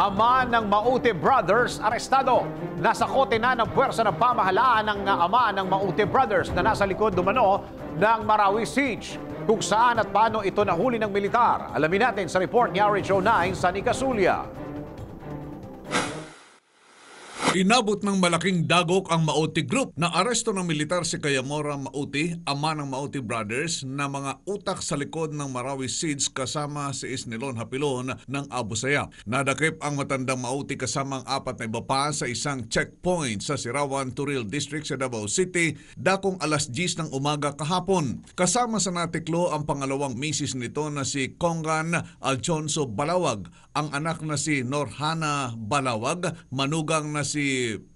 Ama ng Mauti Brothers arestado. Nasa kote na ng puwersa ng pamahalaan ng ama ng Mauti Brothers na nasa likod dumano ng Marawi Siege. Kung saan at paano ito nahuli ng militar, alamin natin sa report ni RH09 sa Nicasulia. Inabot ng malaking dagok ang Mauti Group na aresto ng militar si Kayamora Mauti, ama ng Mauti Brothers, na mga utak sa likod ng Marawi Siege kasama si Isnilon Hapilon ng Abu Sayyaf. Nadakip ang matandang Mauti kasama ang 4 na iba pa sa isang checkpoint sa Sirawan, Turil District sa Davao City, dakong alas 10 ng umaga kahapon. Kasama sa natiklo ang pangalawang misis nito na si Congan Alfonso Balawag, ang anak na si Norhana Balawag, manugang na si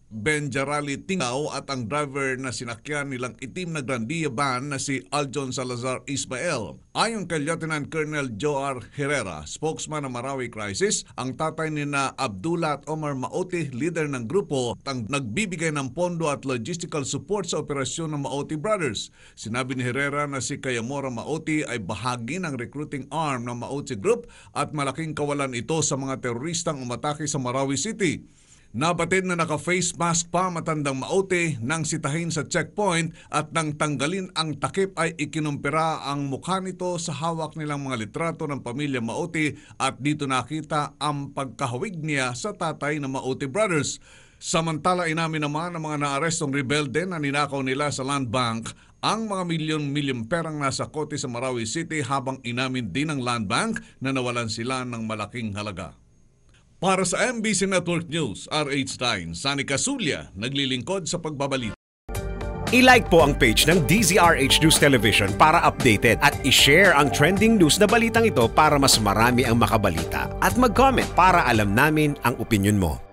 Benjarali Tingaw at ang driver na sinakyan nilang itim na Grandia van na si Aljon Salazar Ismael. Ayon kay Lieutenant Colonel Joar Herrera, spokesman ng Marawi Crisis, ang tatay ni na Abdullah at Omar Mauti, leader ng grupo, ang nagbibigay ng pondo at logistical support sa operasyon ng Mauti Brothers. Sinabi ni Herrera na si Kayamora Mauti ay bahagi ng recruiting arm ng Mauti Group at malaking kawalan ito sa mga teroristang umatake sa Marawi City. Nabatid na naka-face mask pa matandang Mauti nang sitahin sa checkpoint at nang tanggalin ang takip ay ikinumpira ang mukha nito sa hawak nilang mga litrato ng pamilya Mauti at dito nakita ang pagkahawig niya sa tatay ng Mauti Brothers. Samantala inamin naman ng mga naarestong rebelde na ninakaw nila sa land bank ang mga milyon-milyong perang nasa kote sa Marawi City habang inamin din ng land bank na nawalan sila ng malaking halaga. Para sa MBC Network News, RH9, Sunny Casulia, naglilingkod sa pagbabalita. I-like po ang page ng DZRH News Television para updated at i-share ang trending news na balitang ito para mas marami ang makabalita. At mag-comment para alam namin ang opinion mo.